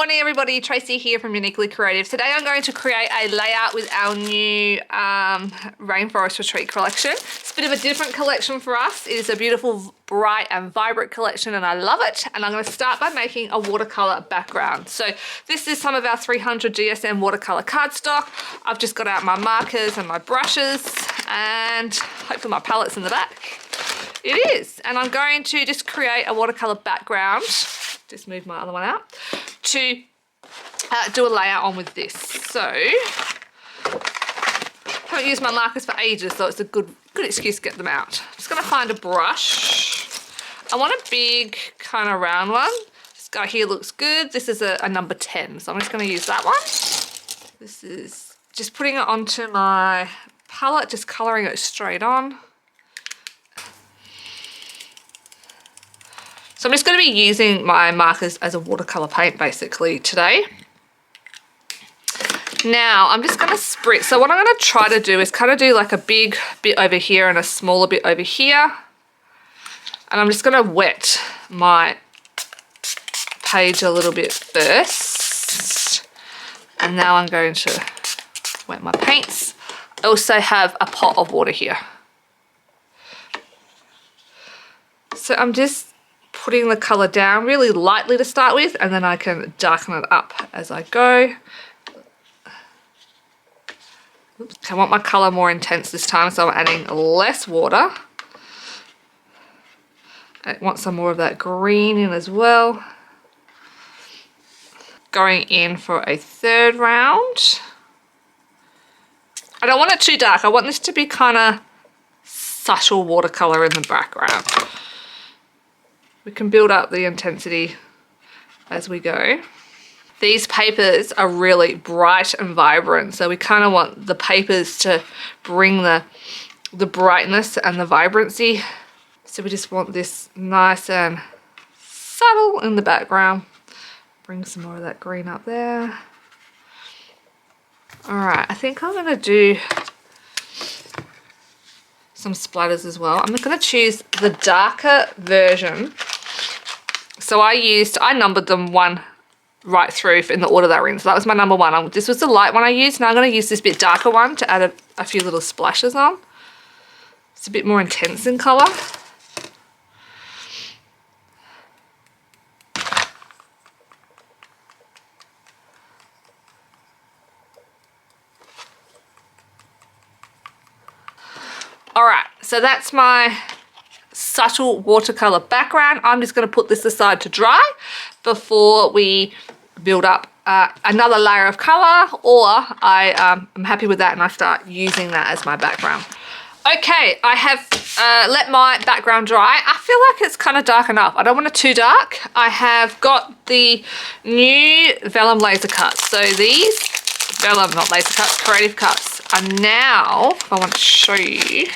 morning everybody, Tracy here from Uniquely Creative. Today I'm going to create a layout with our new Rainforest Retreat collection. It's a bit of a different collection for us. It is a beautiful, bright and vibrant collection and I love it. And I'm going to start by making a watercolor background. So this is some of our 300 GSM watercolor cardstock. I've just got out my markers and my brushes and hopefully my palette's in the back. It is. And I'm going to just create a watercolor background. Just move my other one out to do a layout on with this. So haven't used my markers for ages, so it's a good excuse to get them out. I'm just going to find a brush. I want a big kind of round one. This guy here looks good. This is a number 10, so I'm just going to use that one. This is just putting it onto my palette, just colouring it straight on. So I'm just going to be using my markers as a watercolour paint basically today. Now I'm just going to spritz. So what I'm going to try to do is kind of do like a big bit over here and a smaller bit over here. And I'm just going to wet my page a little bit first. And now I'm going to wet my paints. I also have a pot of water here. So I'm just putting the colour down really lightly to start with, and then I can darken it up as I go. Oops. I want my colour more intense this time, so I'm adding less water. I want some more of that green in as well. Going in for a third round. I don't want it too dark. I want this to be kind of subtle watercolour in the background. We can build up the intensity as we go. These papers are really bright and vibrant, so we kind of want the papers to bring the brightness and the vibrancy. So we just want this nice and subtle in the background. Bring some more of that green up there. All right, I think I'm gonna do some splatters as well. I'm going to choose the darker version. So I numbered them one right through in the order they were in. So that was my number one. This was the light one I used. Now I'm going to use this bit darker one to add a few little splashes on. It's a bit more intense in colour. All right, so that's my subtle watercolor background. I'm just going to put this aside to dry before we build up another layer of color, or I'm happy with that and I start using that as my background. Okay, I have let my background dry. I feel like it's kind of dark enough. I don't want it too dark. I have got the new Vellum laser cuts. So these Vellum, not laser cuts, creative cuts are now, if I want to show you,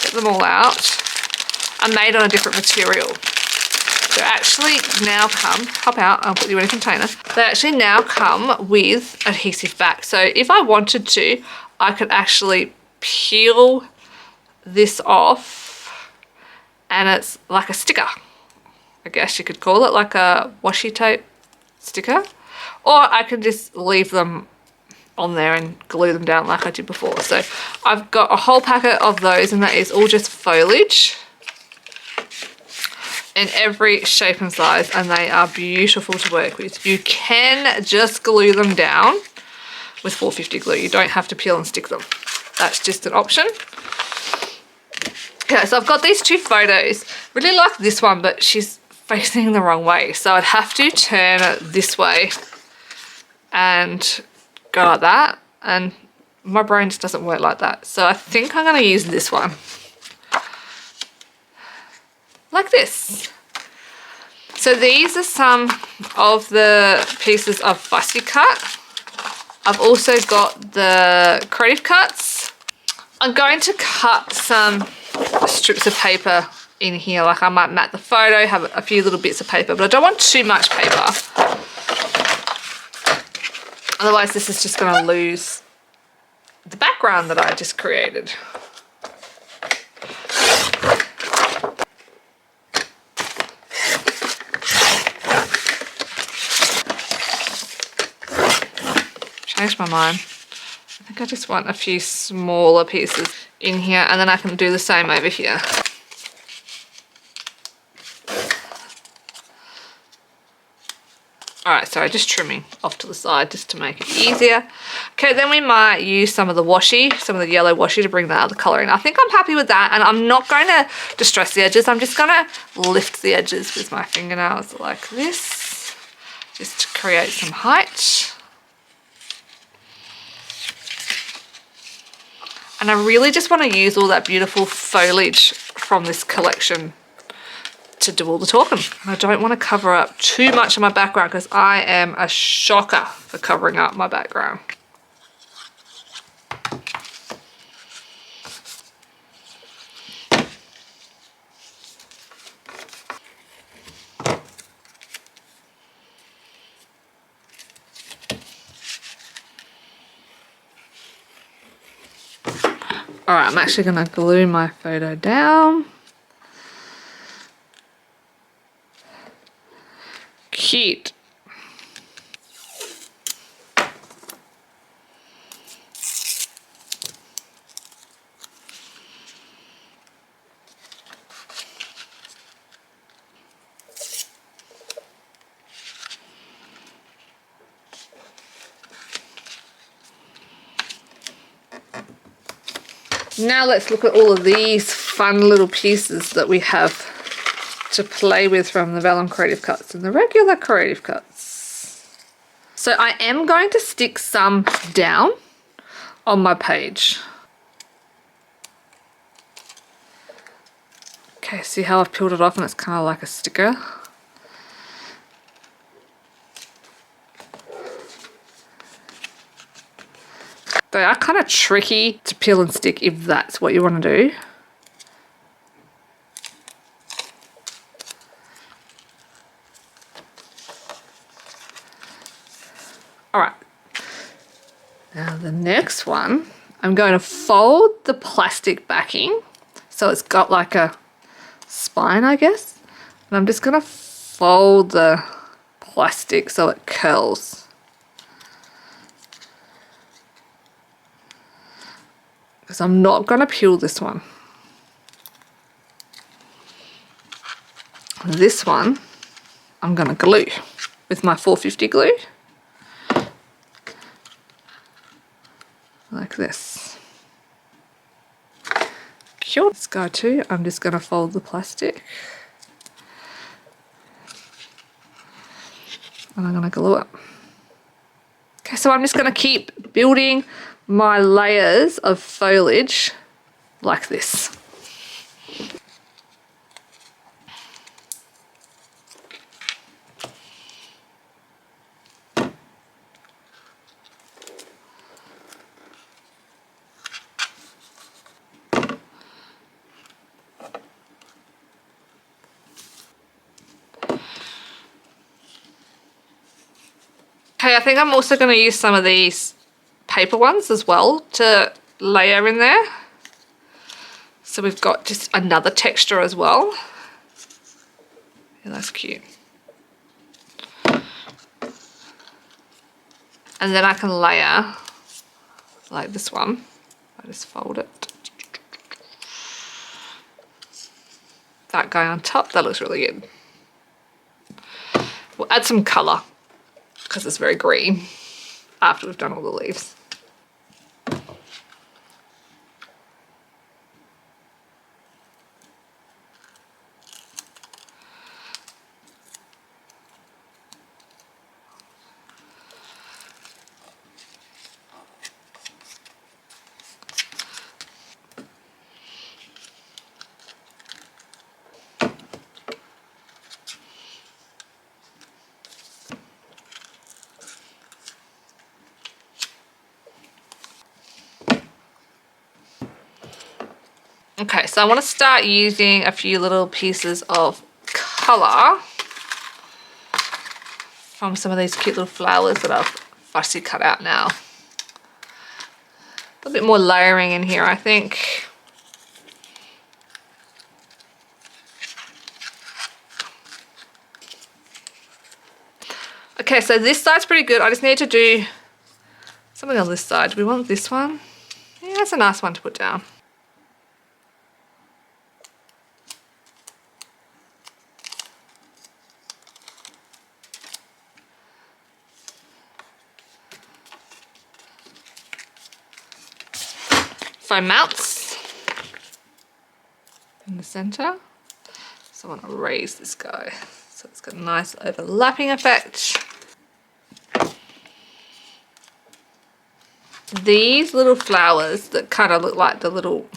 get them all out, are made on a different material. They actually now pop out, I'll put you in a container. They actually now come with adhesive back. So if I wanted to, I could actually peel this off and it's like a sticker. I guess you could call it like a washi tape sticker. Or I can just leave them on there and glue them down like I did before. So I've got a whole packet of those and that is all just foliage in every shape and size, and they are beautiful to work with. You can just glue them down with 450 glue. You don't have to peel and stick them. That's just an option. Okay, so I've got these two photos. Really like this one, but she's facing the wrong way. So I'd have to turn it this way and go like that, and my brain just doesn't work like that. So I think I'm going to use this one. Like this. So these are some of the pieces of fussy cut. I've also got the creative cuts. I'm going to cut some strips of paper in here. Like I might mat the photo, have a few little bits of paper, but I don't want too much paper. Otherwise this is just going to lose the background that I just created. changed my mind. I think I just want a few smaller pieces in here, and then I can do the same over here. Alright, sorry, just trimming off to the side just to make it easier. Okay, then we might use some of the washi, some of the yellow washi to bring the other colour in. I think I'm happy with that, and I'm not going to distress the edges. I'm just going to lift the edges with my fingernails like this, just to create some height. And I really just want to use all that beautiful foliage from this collection to do all the talking. I don't want to cover up too much of my background because I am a shocker for covering up my background. All right, I'm actually going to glue my photo down. Cute. Now let's look at all of these fun little pieces that we have to play with from the Vellum Creative Cuts and the regular Creative Cuts. So I am going to stick some down on my page. Okay, see how I've peeled it off and it's kind of like a sticker? They are kind of tricky to peel and stick if that's what you want to do. All right. Now the next one, I'm going to fold the plastic backing so it's got like a spine, I guess. And I'm just going to fold the plastic so it curls. Because I'm not going to peel this one. This one, I'm going to glue with my 450 glue. Like this. Sure. This guy too, I'm just going to fold the plastic. And I'm going to glue it. Okay, so I'm just going to keep building my layers of foliage like this. Okay, I think I'm also going to use some of these paper ones as well to layer in there. So we've got just another texture as well. Yeah, that's cute. And then I can layer like this one. I just fold it. That guy on top, that looks really good. We'll add some colour because it's very green after we've done all the leaves. Okay, so I want to start using a few little pieces of colour from some of these cute little flowers that I've fussy cut out now. A bit more layering in here, I think. Okay, so this side's pretty good. I just need to do Something on this side. Do we want this one? Yeah, that's a nice one to put down. Foam mounts in the center. So I want to raise this guy so it's got a nice overlapping effect. These little flowers that kind of look like the little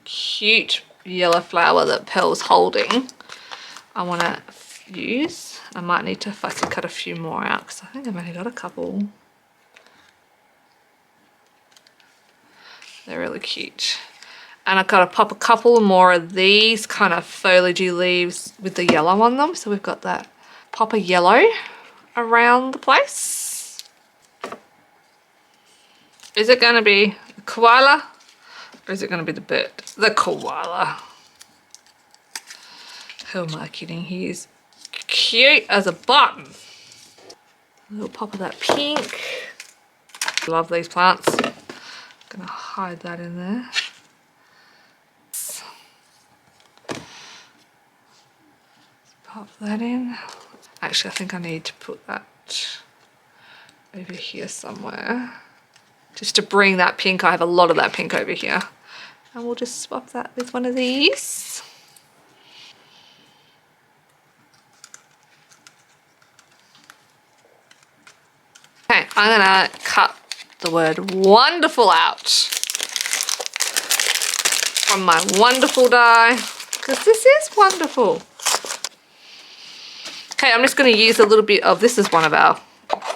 cute yellow flower that Pearl's holding, I want to use. I might need to fussy cut a few more out because I think I've only got a couple. They're really cute. And I've got to pop a couple more of these kind of foliagey leaves with the yellow on them. So we've got that pop of yellow around the place. Is it going to be the koala or is it going to be the bird? The koala. Who am I kidding? He is cute as a button. A little pop of that pink. Love these plants. I'm going to hide that in there. Pop that in. Actually, I think I need to put that over here somewhere. Just to bring that pink. I have a lot of that pink over here. And we'll just swap that with one of these. Okay, I'm gonna cut the word wonderful out from my wonderful die because this is wonderful. Okay, I'm just going to use a little bit of, this is one of our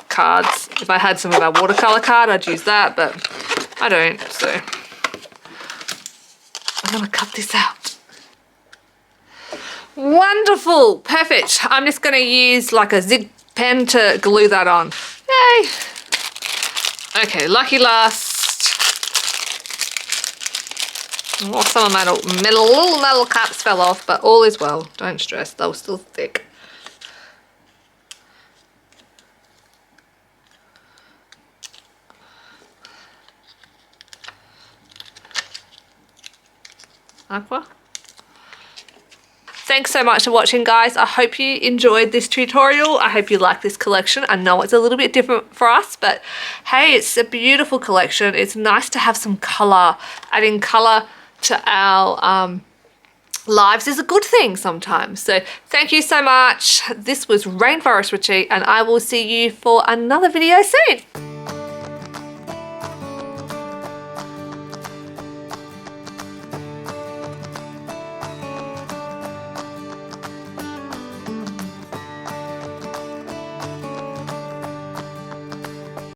cards. If I had some of our watercolor card, I'd use that, but I don't, so I'm going to cut this out. Wonderful, perfect. I'm just going to use like a zig pen to glue that on. Yay. Okay, lucky last. Oh, some of my little metal caps fell off, but all is well. Don't stress, they were still thick. Aqua. Thanks so much for watching, guys. I hope you enjoyed this tutorial. I hope you like this collection. I know it's a little bit different for us, but hey, it's a beautiful collection. It's nice to have some color. Adding color to our lives is a good thing sometimes. So thank you so much. This was Rainforest Retreat, and I will see you for another video soon.